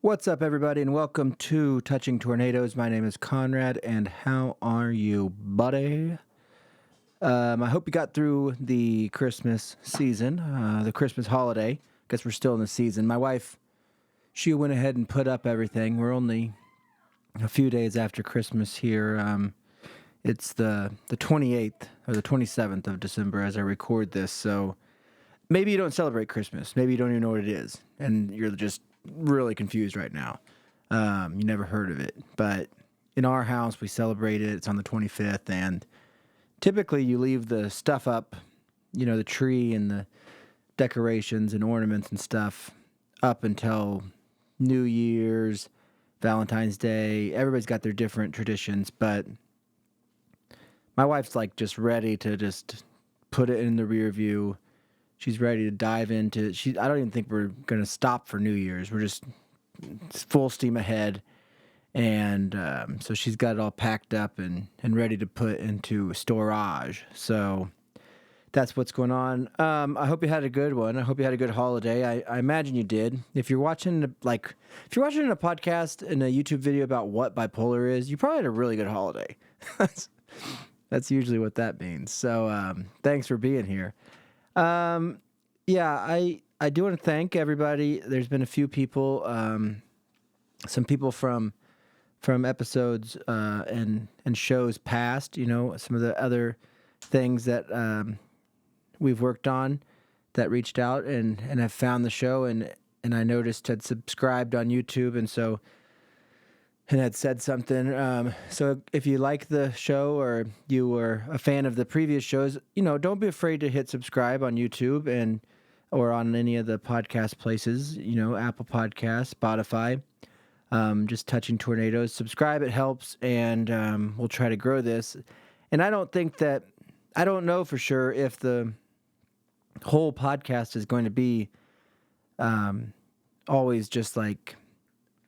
What's up, everybody, and welcome to Touching Tornadoes. My name is Conrad, and how are you, buddy? I hope you got through the Christmas season, the Christmas holiday. Guess we're still in the season. My wife, she went ahead and put up everything. We're only a few days after Christmas here. It's the 28th or the 27th of December as I record this, so maybe you don't celebrate Christmas. Maybe you don't even know what it is, and you're just really confused right now. You never heard of it, but in our house we celebrate it. It's on the 25th, and typically you leave the stuff up, the tree and the decorations and ornaments and stuff up until New Year's, Valentine's Day. Everybody's got their different traditions, but my wife's like just ready to just put it in the rear view. She's ready to dive into. I don't even think we're going to stop for New Year's. We're just full steam ahead. And so she's got it all packed up and ready to put into storage. So that's what's going on. I hope you had a good one. I hope you had a good holiday. I imagine you did. If you're watching a podcast and a YouTube video about what bipolar is, you probably had a really good holiday. That's usually what that means. So thanks for being here. I do want to thank everybody. There's been a few people, some people from episodes and shows past, some of the other things that we've worked on that reached out and have found the show and I noticed had subscribed on YouTube and had said something. So if you like the show or you were a fan of the previous shows, don't be afraid to hit subscribe on YouTube or on any of the podcast places, Apple Podcasts, Spotify, just Touching Tornadoes. Subscribe, it helps, and we'll try to grow this. And I don't know for sure if the whole podcast is going to be always just like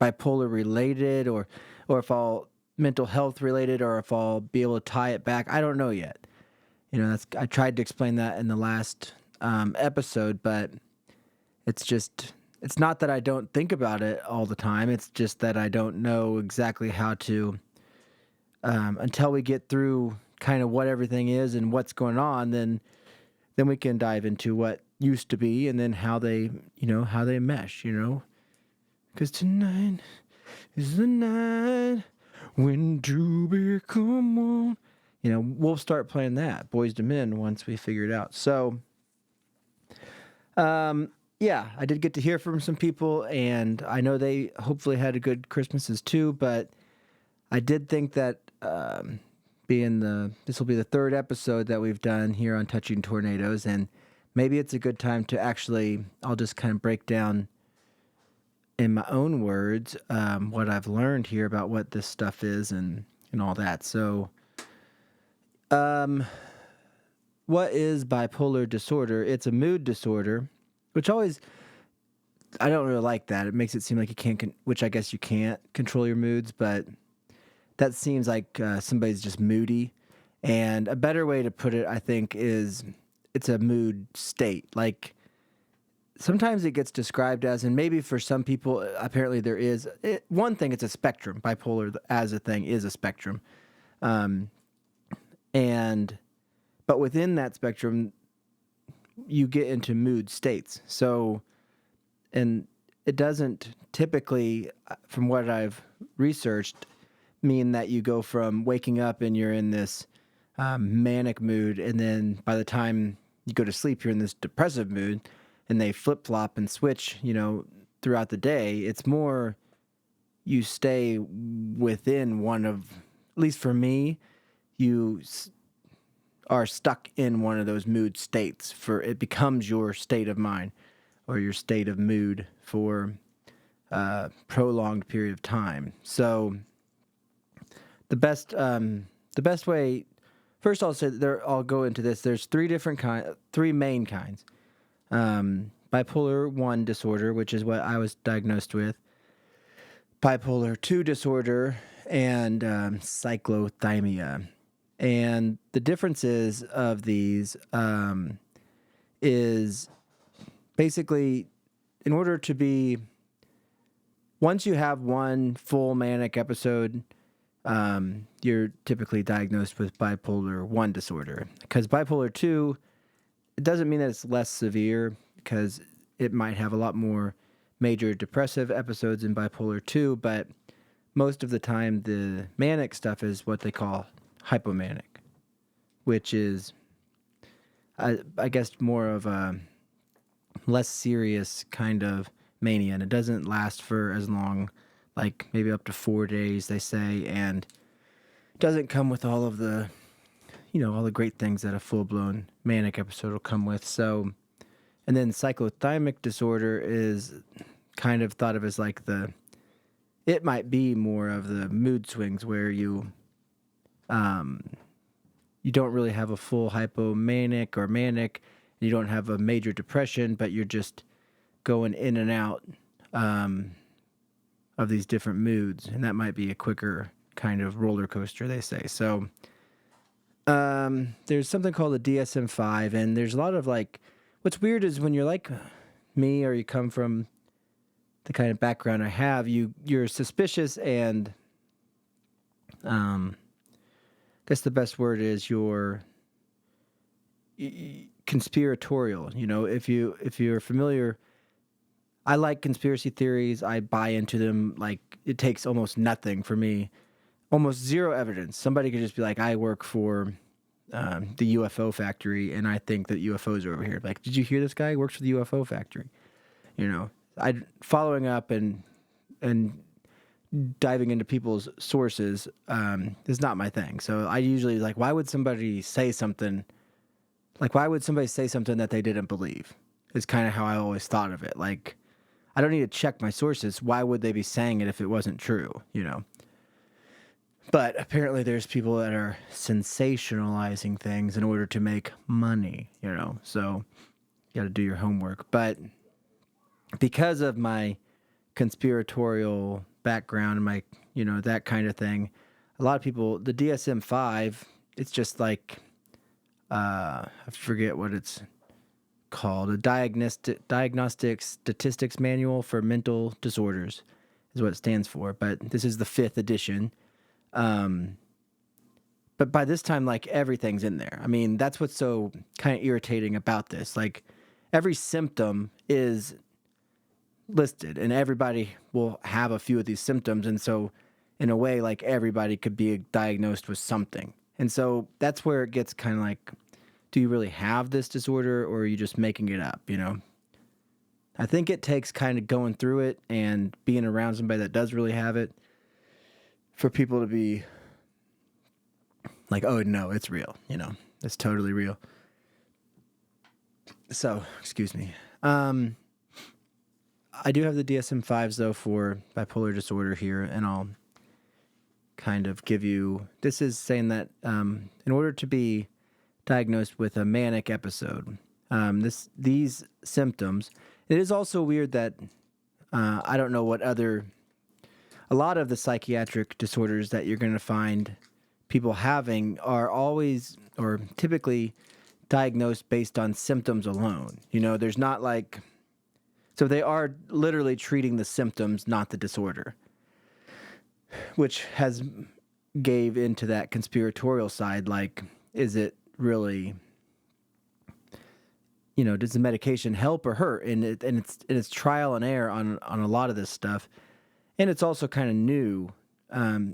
bipolar related or if I'll mental health related or if I'll be able to tie it back. I don't know yet. I tried to explain that in the last episode, but it's not that I don't think about it all the time. It's just that I don't know exactly how to, until we get through kind of what everything is and what's going on, then we can dive into what used to be and then how they mesh, Because tonight is the night when to become one. We'll start playing that, Boys to Men, once we figure it out. So, I did get to hear from some people, and I know they hopefully had a good Christmases too, but I did think that this will be the third episode that we've done here on Touching Tornadoes, and maybe it's a good time to I'll just kind of break down in my own words what I've learned here about what this stuff is and all that. So, what is bipolar disorder? It's a mood disorder, which I don't really like that. It makes it seem like you can't, which I guess you can't control your moods, but that seems like somebody's just moody. And a better way to put it, I think, is it's a mood state. Like, sometimes it gets described as, and maybe for some people, apparently there is, one thing, it's a spectrum. Bipolar as a thing is a spectrum. But within that spectrum, you get into mood states. So, and it doesn't typically, from what I've researched, mean that you go from waking up and you're in this manic mood, and then by the time you go to sleep, you're in this depressive mood, and they flip-flop and switch, throughout the day. It's more you stay within one of, at least for me, you are stuck in one of those mood states. It becomes your state of mind or your state of mood for a prolonged period of time. So the best way, first I'll say I'll go into this. There's three main kinds. Bipolar 1 disorder, which is what I was diagnosed with, bipolar 2 disorder, and cyclothymia. And the differences of these is basically, in order to be once you have one full manic episode, you're typically diagnosed with bipolar 1 disorder. Because bipolar 2, it doesn't mean that it's less severe, because it might have a lot more major depressive episodes in bipolar 2, but most of the time the manic stuff is what they call hypomanic, which is, I guess, more of a less serious kind of mania, and it doesn't last for as long, like maybe up to 4 days, they say, and doesn't come with all of the, all the great things that a full-blown manic episode will come with. So, and then cyclothymic disorder is kind of thought of as like it might be more of the mood swings where you don't really have a full hypomanic or manic, you don't have a major depression, but you're just going in and out of these different moods, and that might be a quicker kind of roller coaster, they say. So there's something called the DSM-5, and there's a lot of like, what's weird is when you're like me or you come from the kind of background I have, you're suspicious, and I guess the best word is you're conspiratorial. If you're familiar, I like conspiracy theories. I buy into them. Like, it takes almost nothing for me, almost zero evidence. Somebody could just be like, I work for the UFO factory, and I think that UFOs are over here. Like, did you hear this guy works for the UFO factory? I following up and diving into people's sources is not my thing. So I usually like, why would somebody say something? Like, why would somebody say something that they didn't believe? Is kind of how I always thought of it. Like, I don't need to check my sources. Why would they be saying it if it wasn't true? But apparently there's people that are sensationalizing things in order to make money, so you got to do your homework. But because of my conspiratorial background and my, that kind of thing, a lot of people, the DSM-5, it's just like, I forget what it's called, a diagnostic statistics manual for mental disorders is what it stands for. But this is the 5th edition. But by this time, like, everything's in there. I mean, that's what's so kind of irritating about this. Like, every symptom is listed, and everybody will have a few of these symptoms. And so, in a way, like, everybody could be diagnosed with something. And so that's where it gets kind of like, do you really have this disorder, or are you just making it up, I think it takes kind of going through it and being around somebody that does really have it for people to be like, oh, no, it's real, it's totally real. So, excuse me. I do have the DSM-5s, though, for bipolar disorder here, and I'll kind of give you, this is saying that in order to be diagnosed with a manic episode, these symptoms, it is also weird that I don't know what a lot of the psychiatric disorders that you're going to find people having are always or typically diagnosed based on symptoms alone. There's not like, so they are literally treating the symptoms, not the disorder, which has gave into that conspiratorial side. Like, is it really, does the medication help or hurt? And it's trial and error on a lot of this stuff. And it's also kind of new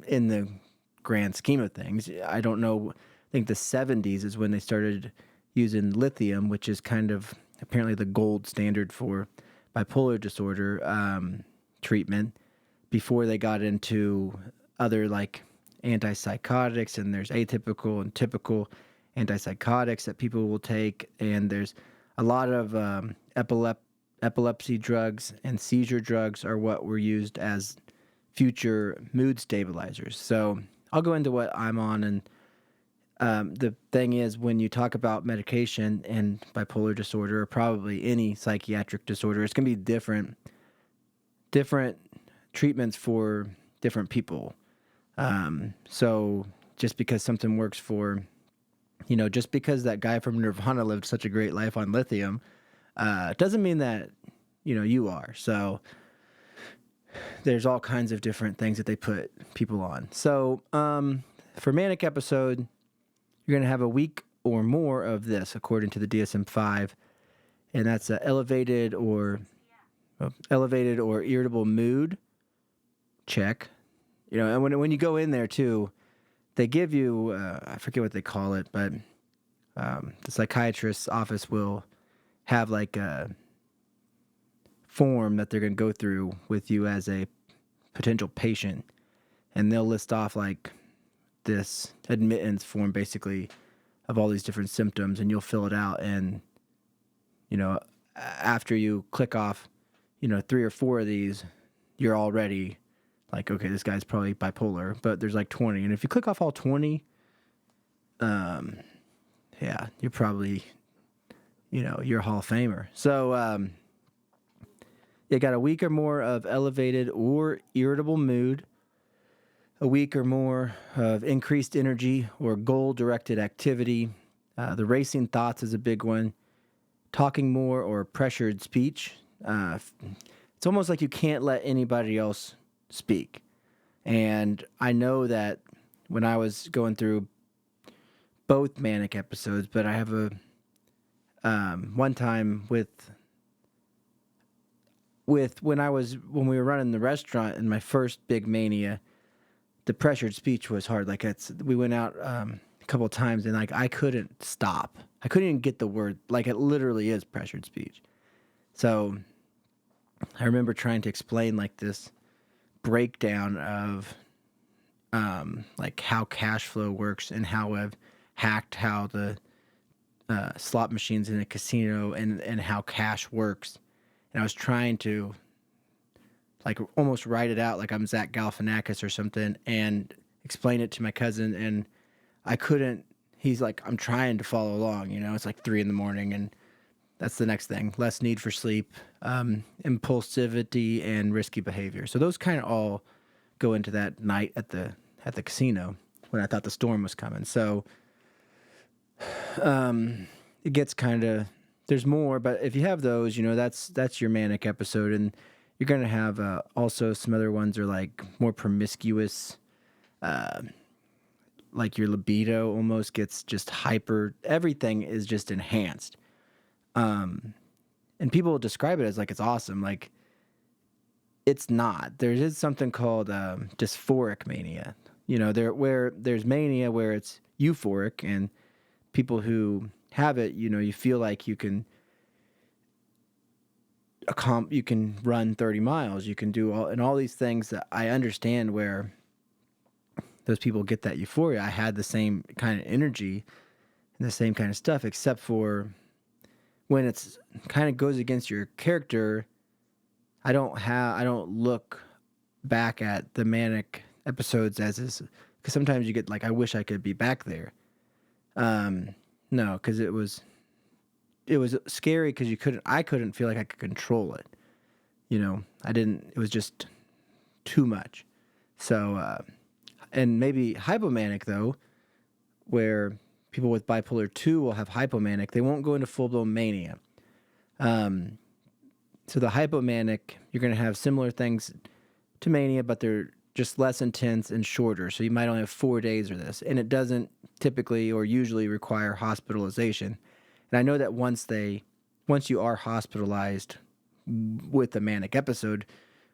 in the grand scheme of things. I don't know. I think the 70s is when they started using lithium, which is kind of apparently the gold standard for bipolar disorder treatment, before they got into other like antipsychotics, and there's atypical and typical antipsychotics that people will take, and there's a lot of epilepsy drugs and seizure drugs are what were used as future mood stabilizers. So I'll go into what I'm on, and the thing is, when you talk about medication and bipolar disorder, or probably any psychiatric disorder, it's going to be different treatments for different people. So just because something works for, just because that guy from Nirvana lived such a great life on lithium, doesn't mean that, you are. So there's all kinds of different things that they put people on. So for manic episode, you're going to have a week or more of this, according to the DSM-5, and that's elevated or irritable mood. Check. And when you go in there too, they give you I forget what they call it, but the psychiatrist's office will have like a form that they're going to go through with you as a potential patient, and they'll list off like this admittance form basically of all these different symptoms, and you'll fill it out, and after you click off 3 or 4 of these, you're already like, okay, this guy's probably bipolar, but there's like 20, and if you click off all 20, yeah, you're probably you're a Hall of Famer. So you got a week or more of elevated or irritable mood, a week or more of increased energy or goal-directed activity. The racing thoughts is a big one. Talking more or pressured speech. It's almost like you can't let anybody else speak. And I know that when I was going through both manic episodes, but I have a one time with when we were running the restaurant in my first big mania, the pressured speech was hard. Like we went out a couple of times, and like I couldn't stop. I couldn't even get the word. Like it literally is pressured speech. So I remember trying to explain like this breakdown of like how cash flow works and how I've hacked how the slot machines in a casino and how cash works. And I was trying to like almost write it out like I'm Zach Galifianakis or something and explain it to my cousin, and I couldn't. He's like, I'm trying to follow along, it's like 3 a.m, and that's the next thing. Less need for sleep, impulsivity, and risky behavior. So those kind of all go into that night at the casino when I thought the storm was coming. So it gets kind of, there's more, but if you have those, that's your manic episode, and you're going to have also some other ones are like more promiscuous, like your libido almost gets just hyper, everything is just enhanced. And people describe it as like it's awesome. Like it's not. There is something called dysphoric mania. Where there's mania where it's euphoric, and people who have it, you feel like you can run 30 miles, you can do all these things that I understand where those people get that euphoria. I had the same kind of energy and the same kind of stuff, except for when it's kind of goes against your character. I don't look back at the manic episodes as is, because sometimes you get like, I wish I could be back there. No, because it was scary because I couldn't feel like I could control it. It was just too much. So, and maybe hypomanic though, where people with bipolar 2 will have hypomanic. They won't go into full-blown mania. So the hypomanic, you're going to have similar things to mania, but they're just less intense and shorter. So you might only have 4 days of this, and it doesn't typically or usually require hospitalization. And I know that once you are hospitalized with a manic episode,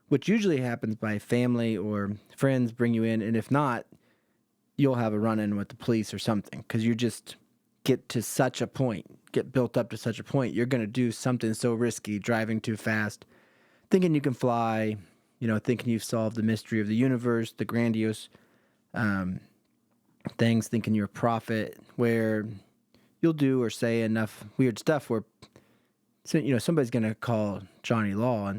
which usually happens by family or friends bring you in, and if not, you'll have a run-in with the police or something, because you just get built up to such a point, you're going to do something so risky, driving too fast, thinking you can fly, thinking you've solved the mystery of the universe, the grandiose things, thinking you're a prophet, where you'll do or say enough weird stuff where somebody's going to call Johnny Law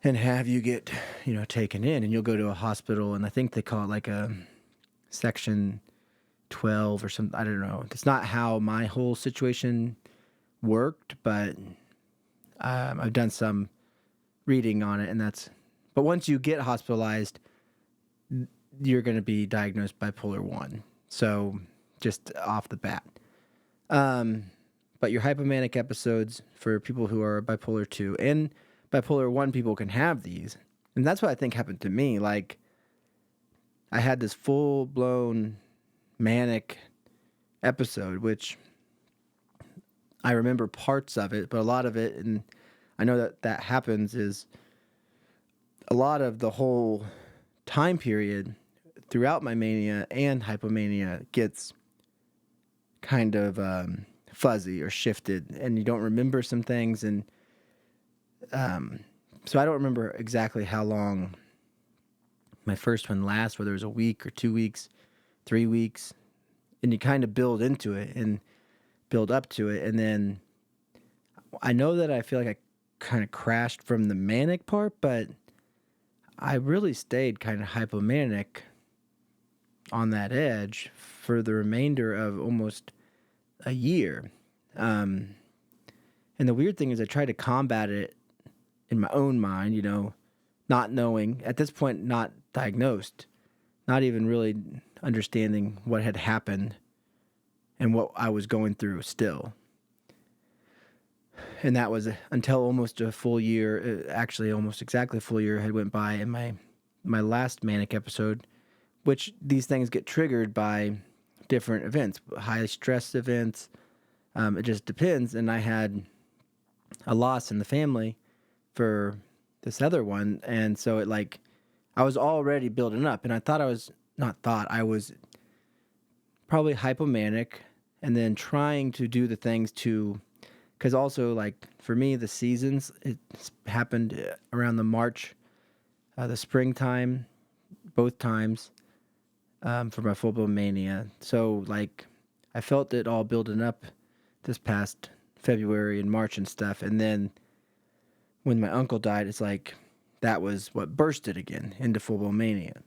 and have you get taken in, and you'll go to a hospital, and I think they call it like a section 12 or something. I don't know. It's not how my whole situation worked, but I've done some reading on it, but once you get hospitalized, you're going to be diagnosed bipolar 1. So just off the bat. But your hypomanic episodes for people who are bipolar 2 and bipolar 1 people can have these. And that's what I think happened to me. Like, I had this full-blown manic episode, which I remember parts of it, but a lot of it, and I know that happens, is a lot of the whole time period throughout my mania and hypomania gets kind of fuzzy or shifted, and you don't remember some things. And so I don't remember exactly how long my first one lasts, whether it was a week or 2 weeks, 3 weeks, and you kind of build into it and build up to it. And then I know that I feel like I kind of crashed from the manic part, but I really stayed kind of hypomanic on that edge for the remainder of almost a year. And the weird thing is I tried to combat it in my own mind, not knowing, at this point, not diagnosed, not even really understanding what had happened and what I was going through still. And that was until almost a full year, actually almost exactly a full year had went by in my last manic episode, which these things get triggered by different events, high stress events. It just depends. And I had a loss in the family for this other one. And so I was already building up, and I was probably hypomanic, and then trying to do the things because also, like, for me, the seasons, it happened around the springtime, both times, for my full-blown mania. So, like, I felt it all building up this past February and March and stuff. And then when my uncle died, it's like that was what bursted again into full-blown mania.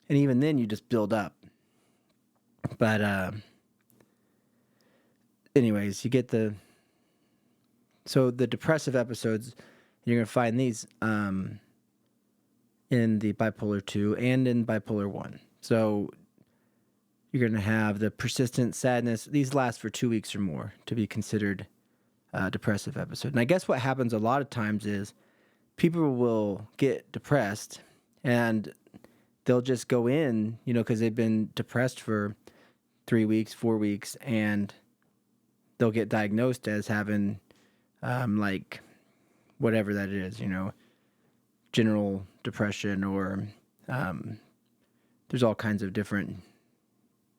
And even then, you just build up. But anyways, you get the depressive episodes. You're going to find these in the bipolar 2 and in bipolar 1. So you're going to have the persistent sadness. These last for 2 weeks or more to be considered a depressive episode. And I guess what happens a lot of times is people will get depressed and they'll just go in, because they've been depressed for 3 weeks, 4 weeks, and they'll get diagnosed as having, like, whatever that is, general depression, or there's all kinds of different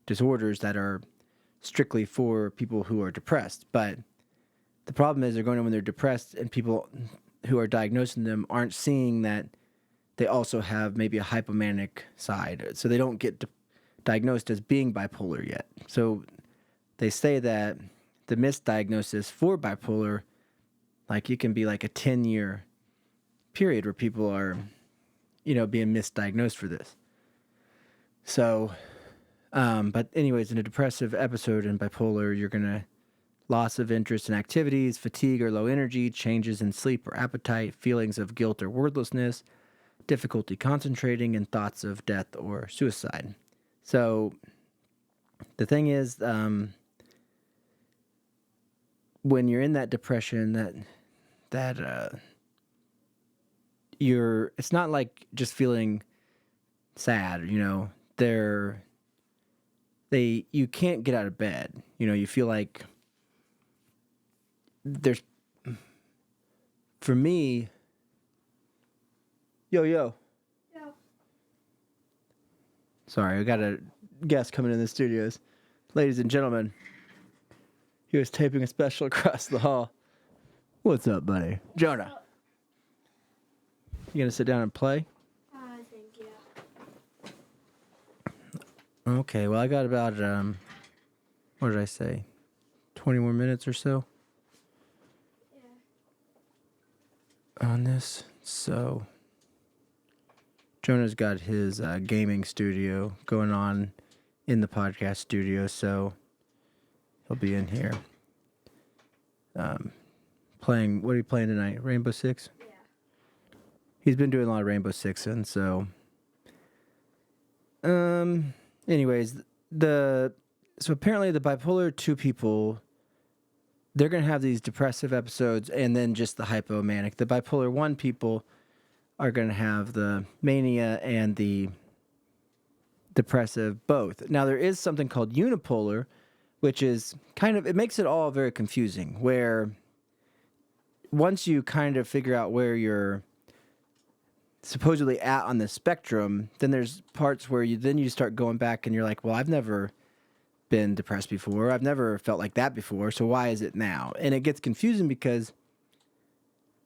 disorders that are strictly for people who are depressed. But the problem is they're going in when they're depressed, and people who are diagnosing them aren't seeing that they also have maybe a hypomanic side. So they don't get diagnosed as being bipolar yet. So they say that the misdiagnosis for bipolar, like, it can be like a 10-year period where people are, being misdiagnosed for this. So, but anyways, in a depressive episode in bipolar, you're going to loss of interest in activities, fatigue or low energy, changes in sleep or appetite, feelings of guilt or worthlessness, difficulty concentrating, and thoughts of death or suicide. So the thing is, when you're in that depression, it's not like just feeling sad, you can't get out of bed. You feel like for me, yo. Sorry, I got a guest coming in the studios. Ladies and gentlemen, he was taping a special across the hall. What's up, buddy? Jonah. You gonna sit down and play? I think, yeah. Okay, well, I got about, what did I say? 20 more minutes or so? Yeah. On this. So, Jonah's got his gaming studio going on in the podcast studio, so he'll be in here playing. What are you playing tonight? Rainbow Six? Yeah. He's been doing a lot of Rainbow Six, and so anyways, so apparently the bipolar 2 people, they're going to have these depressive episodes and then just the hypomanic. The bipolar 1 people, are going to have the mania and the depressive both. Now, there is something called unipolar, which is kind of, it makes it all very confusing, where once you kind of figure out where you're supposedly at on the spectrum, then there's parts where you start going back and you're like, well, I've never been depressed before. I've never felt like that before. So why is it now? And it gets confusing because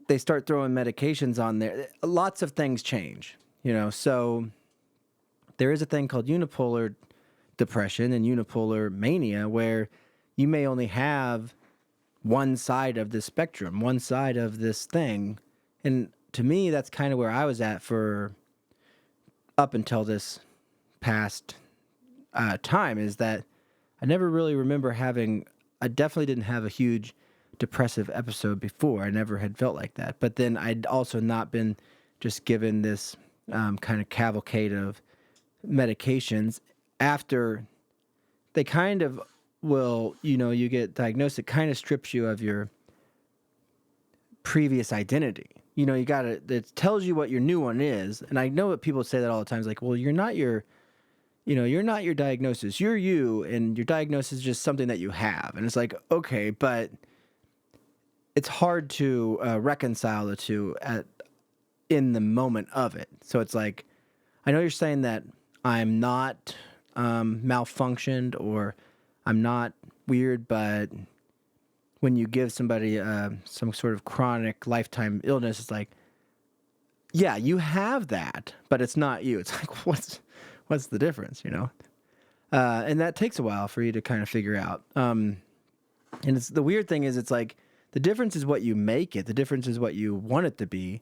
they start throwing medications on there. Lots of things change, so there is a thing called unipolar depression and unipolar mania where you may only have one side of the spectrum, one side of this thing. And to me, that's kind of where I was at for up until this past time, is that I never really remember I definitely didn't have a huge depressive episode before. I never had felt like that. But then I'd also not been just given this kind of cavalcade of medications after they kind of will, you get diagnosed, it kind of strips you of your previous identity. It tells you what your new one is. And I know that people say that all the time. It's like, well, you're not your diagnosis. You're you, and your diagnosis is just something that you have. And it's like, okay, but it's hard to reconcile the two in the moment of it. So it's like, I know you're saying that I'm not malfunctioned or I'm not weird, but when you give somebody some sort of chronic lifetime illness, it's like, yeah, you have that, but it's not you. It's like, what's the difference, And that takes a while for you to kind of figure out. And it's the weird thing is, it's like the difference is what you make it. The difference is what you want it to be,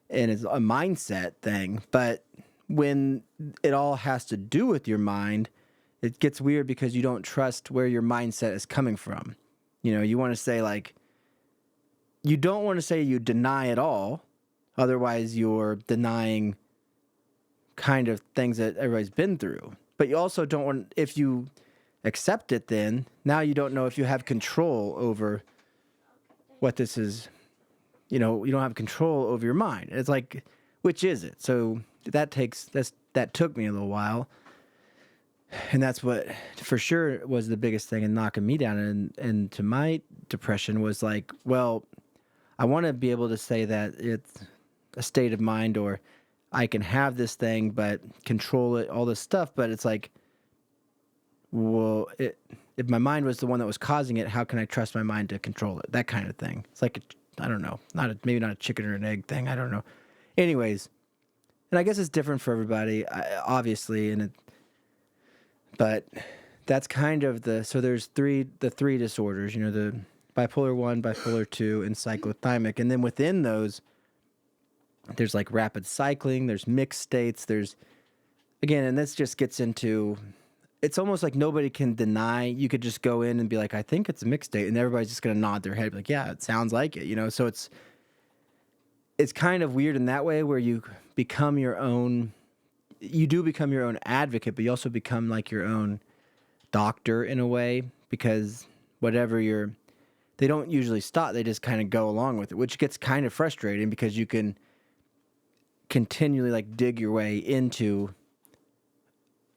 and it's a mindset thing. But when it all has to do with your mind, it gets weird because you don't trust where your mindset is coming from. You want to say, like, you don't want to say you deny it all. Otherwise, you're denying kind of things that everybody's been through. But you also don't want, if you accept it, then now you don't know if you have control over what this is. You don't have control over your mind. It's like, which is it? So that took me a little while. And that's what, for sure, was the biggest thing in knocking me down and to my depression was like, well, I want to be able to say that it's a state of mind, or I can have this thing, but control it, all this stuff. But it's like, well, if my mind was the one that was causing it, how can I trust my mind to control it? That kind of thing. It's like, I don't know, maybe not a chicken or an egg thing. I don't know. Anyways, and I guess it's different for everybody, obviously, but that's kind of so there's the three disorders, the bipolar 1, bipolar 2, and cyclothymic. And then within those, there's like rapid cycling, there's mixed states, and this just gets into, it's almost like nobody can deny. You could just go in and be like, I think it's a mixed state, and everybody's just going to nod their head, be like, yeah, it sounds like it, So it's kind of weird in that way, where you do become your own advocate, but you also become like your own doctor in a way, because they don't usually stop. They just kind of go along with it, which gets kind of frustrating because you can continually like dig your way into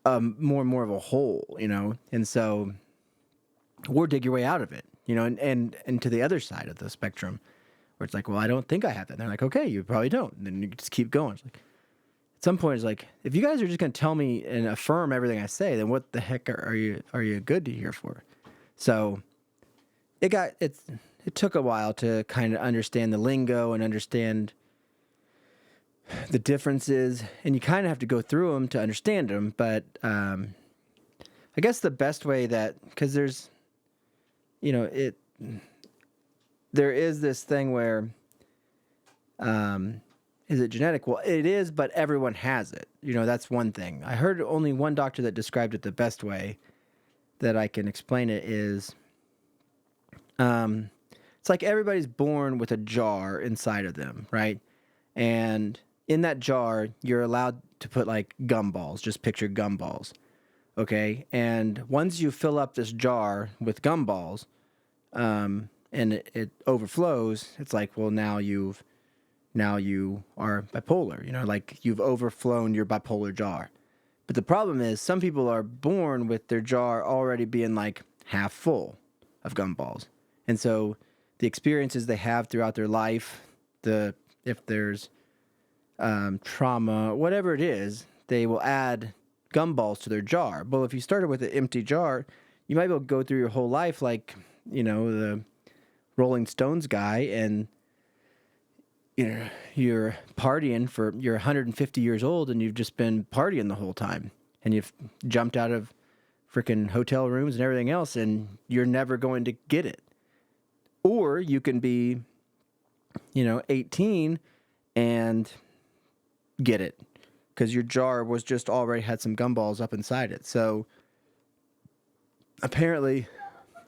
more and more of a hole, and so, or dig your way out of it, and to the other side of the spectrum, where it's like, well, I don't think I have that. And they're like, okay, you probably don't. And then you just keep going. It's like, at some point, it's like, if you guys are just going to tell me and affirm everything I say, then what the heck are you good to hear for? So it took a while to kind of understand the lingo and understand the differences, and you kind of have to go through them to understand them. But I guess the best way because there's, there is this thing where, is it genetic? Well, it is, but everyone has it. That's one thing. I heard only one doctor that described it the best way that I can explain it is, it's like everybody's born with a jar inside of them, right? And in that jar, you're allowed to put like gumballs. Just picture gumballs, okay? And once you fill up this jar with gumballs, and it overflows, it's like, well, now you've now you are bipolar. Like you've overflown your bipolar jar. But the problem is, some people are born with their jar already being like half full of gumballs. And so the experiences they have throughout their life, if there's trauma, whatever it is, they will add gumballs to their jar. But if you started with an empty jar, you might be able to go through your whole life like, the Rolling Stones guy, and you're you're 150 years old and you've just been partying the whole time, and you've jumped out of freaking hotel rooms and everything else, and you're never going to get it. Or you can be 18 and get it because your jar was just already had some gumballs up inside it. So apparently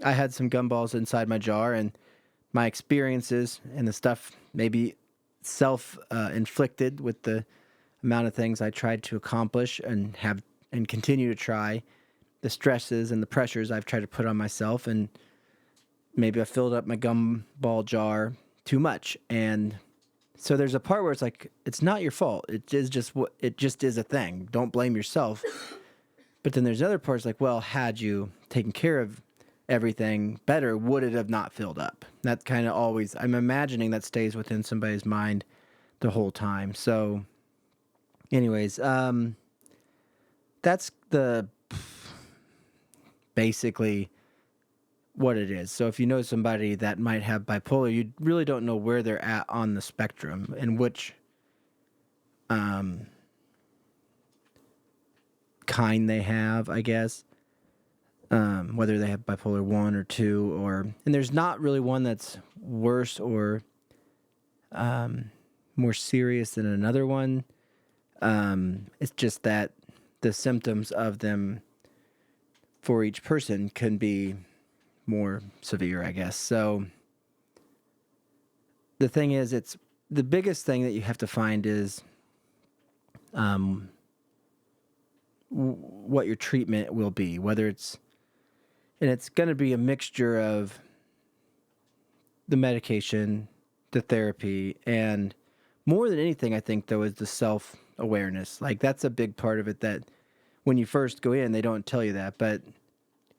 I had some gumballs inside my jar, and my experiences and the stuff maybe self-inflicted with the amount of things I tried to accomplish and continue to try, the stresses and the pressures I've tried to put on myself, and maybe I filled up my gumball jar too much. And so there's a part where it's like, it's not your fault. It just is a thing. Don't blame yourself. But then there's other parts like, well, had you taken care of everything better, would it have not filled up? That kind of always, I'm imagining that stays within somebody's mind the whole time. So anyways, that's basically what it is. So if you know somebody that might have bipolar, you really don't know where they're at on the spectrum and which kind they have, I guess. Whether they have bipolar 1 or 2, and there's not really one that's worse or more serious than another one. It's just that the symptoms of them for each person can be more severe, I guess. So the thing is, the biggest thing that you have to find is what your treatment will be, and it's going to be a mixture of the medication, the therapy, and more than anything, I think, though, is the self-awareness. Like, that's a big part of it that when you first go in, they don't tell you that. But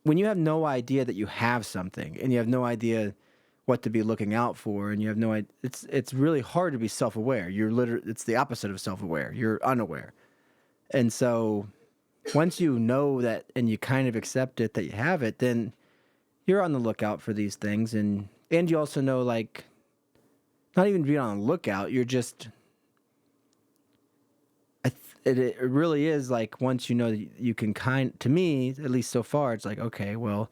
when you have no idea that you have something and you have no idea what to be looking out for, and you have no idea, it's really hard to be self-aware. It's the opposite of self-aware. You're unaware. And so once you know that and you kind of accept it that you have it, then you're on the lookout for these things. And you also know, like, not even being on the lookout, you're just, it really is like, once you know that you can to me, at least so far, it's like, okay, well,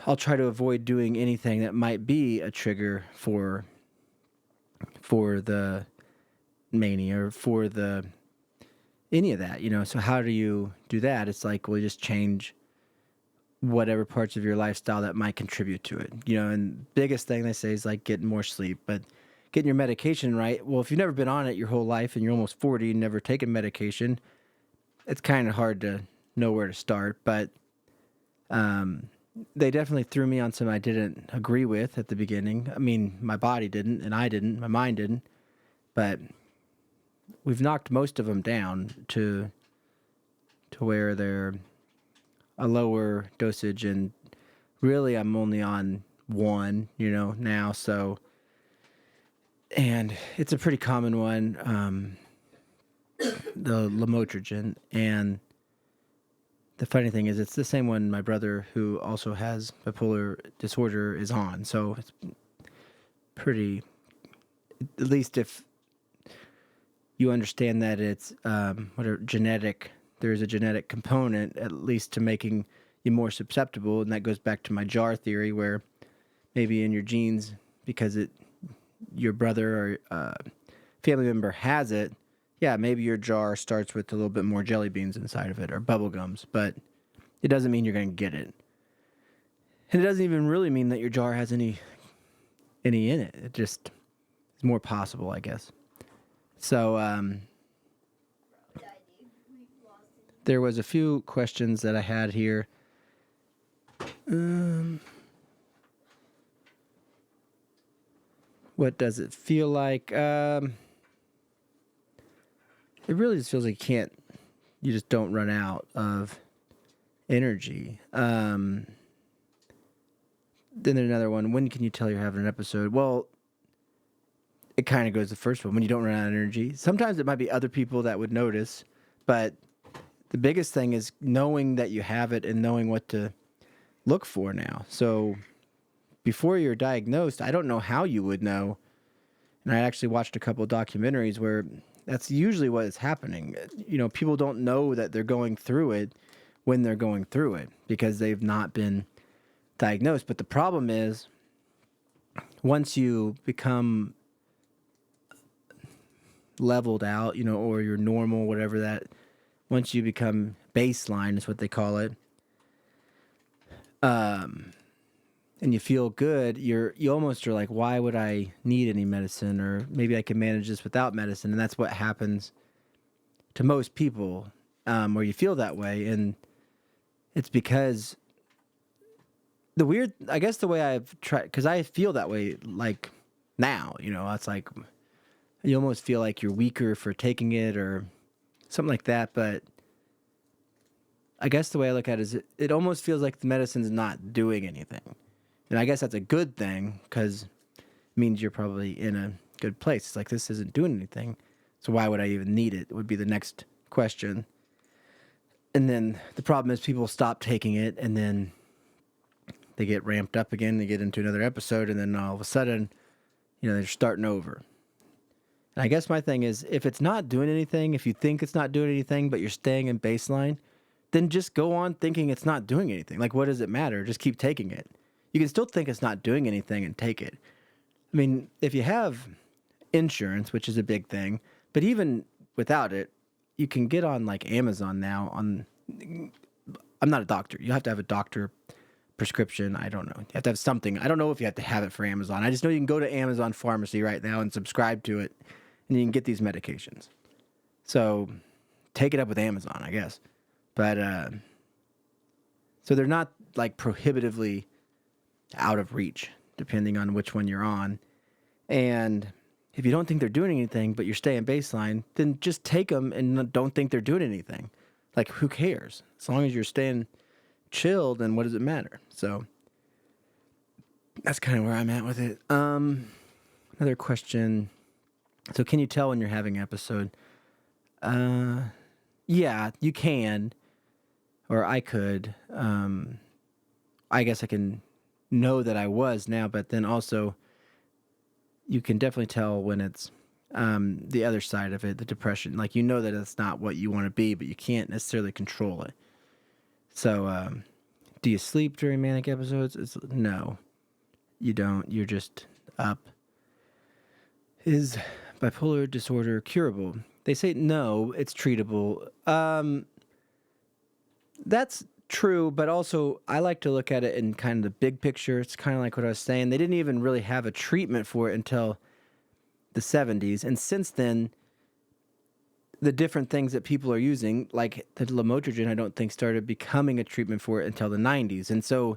I'll try to avoid doing anything that might be a trigger for the mania or for any of that, So how do you do that? It's like, well, you just change whatever parts of your lifestyle that might contribute to it, And biggest thing they say is like getting more sleep, but getting your medication right. Well, if you've never been on it your whole life and you're almost 40 and never taken medication, it's kind of hard to know where to start. But they definitely threw me on some I didn't agree with at the beginning. I mean, my body didn't, and I didn't, my mind didn't, but we've knocked most of them down to where they're a lower dosage, and really I'm only on 1, now. So, and it's a pretty common one, the lamotrigine. And the funny thing is, it's the same one my brother, who also has bipolar disorder, is on. So it's pretty, at least if you understand that it's there's a genetic component, at least, to making you more susceptible. And that goes back to my jar theory, where maybe in your genes, because your brother or family member has it, yeah, maybe your jar starts with a little bit more jelly beans inside of it or bubble gums, but it doesn't mean you're going to get it. And it doesn't even really mean that your jar has any in it. It just is more possible, I guess. So there was a few questions that I had here. What does it feel like? It really just feels like you just don't run out of energy. Then there's another one. When can you tell you're having an episode? Well, it kind of goes the first one. When you don't run out of energy. Sometimes it might be other people that would notice, but the biggest thing is knowing that you have it and knowing what to look for now. So before you're diagnosed, I don't know how you would know. And I actually watched a couple of documentaries where that's usually what is happening. People don't know that they're going through it when they're going through it because they've not been diagnosed. But the problem is once you become leveled out, or you're normal, whatever that, once you become baseline is what they call it, and you feel good, you almost are like, why would I need any medicine? Or maybe I can manage this without medicine. And that's what happens to most people, where you feel that way. And it's because I guess the way I've tried, because I feel that way, like now, it's like you almost feel like you're weaker for taking it or something like that. But I guess the way I look at it is it almost feels like the medicine's not doing anything. And I guess that's a good thing because it means you're probably in a good place. It's like, this isn't doing anything, so why would I even need it? Would be the next question. And then the problem is people stop taking it, and then they get ramped up again. They get into another episode, and then all of a sudden, they're starting over. And I guess my thing is, if it's not doing anything, if you think it's not doing anything, but you're staying in baseline, then just go on thinking it's not doing anything. Like, what does it matter? Just keep taking it. You can still think it's not doing anything and take it. I mean, if you have insurance, which is a big thing, but even without it, you can get on like Amazon now I'm not a doctor. You have to have a doctor prescription. I don't know. You have to have something. I don't know if you have to have it for Amazon. I just know you can go to Amazon Pharmacy right now and subscribe to it, and you can get these medications. So take it up with Amazon, I guess. But so they're not like prohibitively out of reach, depending on which one you're on. And if you don't think they're doing anything, but you're staying baseline, then just take them and don't think they're doing anything. Like, who cares? As long as you're staying chill, then what does it matter? So that's kind of where I'm at with it. Another question. So can you tell when you're having an episode? Yeah, you can, or I could. I guess I can know that I was now, but then also you can definitely tell when it's the other side of it, the depression. Like, that it's not what you want to be, but you can't necessarily control it. So do you sleep during manic episodes? No, you don't. You're just up. Is bipolar disorder curable? They say no, it's treatable. That's true, but also I like to look at it in kind of the big picture. It's kind of like what I was saying. They didn't even really have a treatment for it until the 70s. And since then, the different things that people are using, like the lamotrigine, I don't think started becoming a treatment for it until the 90s. And so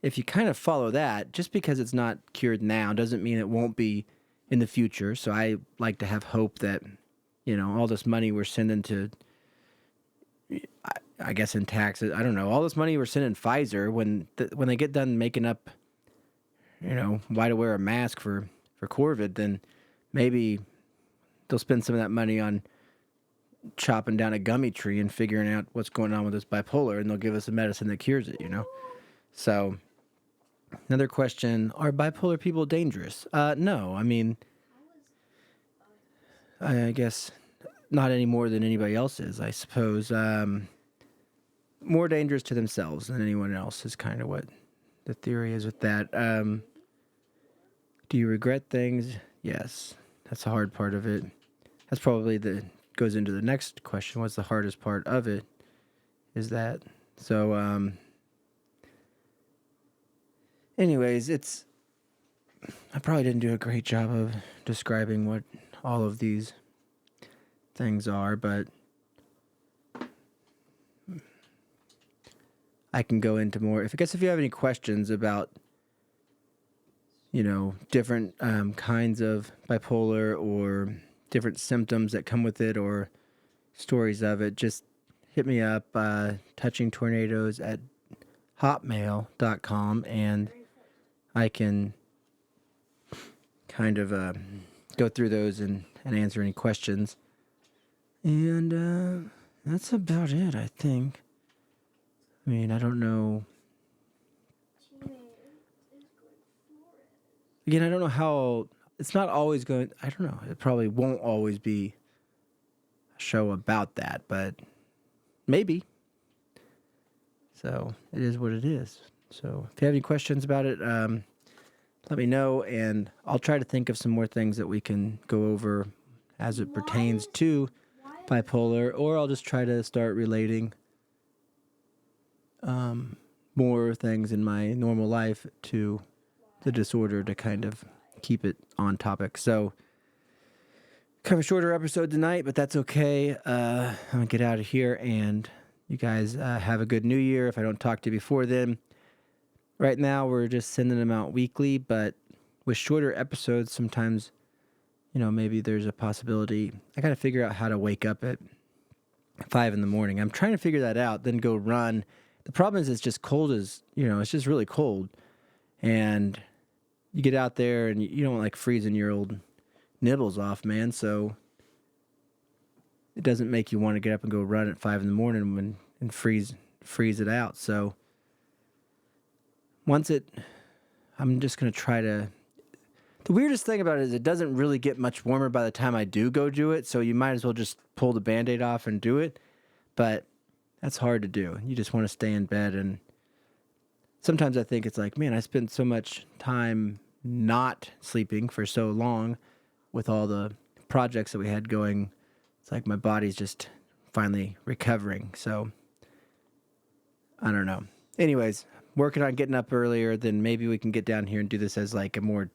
if you kind of follow that, just because it's not cured now doesn't mean it won't be in the future. So I like to have hope that, all this money we're sending to, I guess in taxes, I don't know, all this money we're sending Pfizer, when they get done making up, why to wear a mask for Corvid, then maybe they'll spend some of that money on chopping down a gummy tree and figuring out what's going on with this bipolar, and they'll give us a medicine that cures it, So another question, are bipolar people dangerous? No, I mean, I guess not any more than anybody else is, I suppose. More dangerous to themselves than anyone else is kind of what the theory is with that. Do you regret things? Yes. That's the hard part of it. That's probably goes into the next question. What's the hardest part of it? Is that. So, anyways, I probably didn't do a great job of describing what all of these things are, but I can go into more. If you have any questions about, different kinds of bipolar or different symptoms that come with it or stories of it, just hit me up, TouchingTornadoes at hotmail.com, and I can kind of go through those and answer any questions. And that's about it, I think. I mean, I don't know. Again, I don't know how. It's not always going. I don't know. It probably won't always be a show about that, but maybe. So it is what it is. So if you have any questions about it, let me know, and I'll try to think of some more things that we can go over as it pertains to bipolar, or I'll just try to start relating more things in my normal life to the disorder to kind of keep it on topic. So kind of a shorter episode tonight, but that's okay. I'm gonna get out of here, and you guys have a good new year if I don't talk to you before then. Right now we're just sending them out weekly, but with shorter episodes sometimes, maybe there's a possibility. I gotta figure out how to wake up at 5 in the morning. I'm trying to figure that out, then go run. The problem is it's just cold it's just really cold, and you get out there and you don't like freezing your old nibbles off, man. So it doesn't make you want to get up and go run at 5 in the morning and freeze it out. So I'm just going to try to, the weirdest thing about it is it doesn't really get much warmer by the time I do go do it. So you might as well just pull the Band-Aid off and do it. But that's hard to do. You just want to stay in bed. And sometimes I think it's like, man, I spent so much time not sleeping for so long with all the projects that we had going. It's like my body's just finally recovering. So I don't know. Anyways, working on getting up earlier, then maybe we can get down here and do this as like a more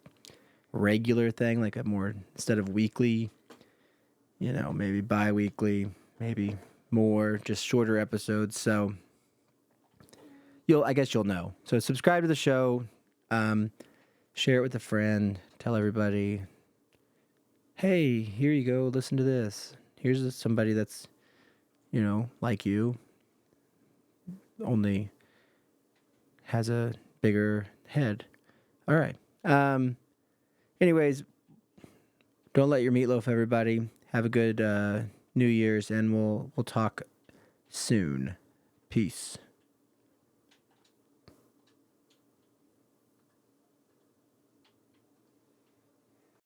regular thing, like a more, instead of weekly, maybe bi-weekly, maybe more, just shorter episodes. So I guess you'll know. So subscribe to the show, share it with a friend, tell everybody, hey, here you go, listen to this. Here's somebody that's, like you, only has a bigger head. All right. Anyways, don't let your meatloaf, everybody. Have a good New Year's, and we'll talk soon. Peace.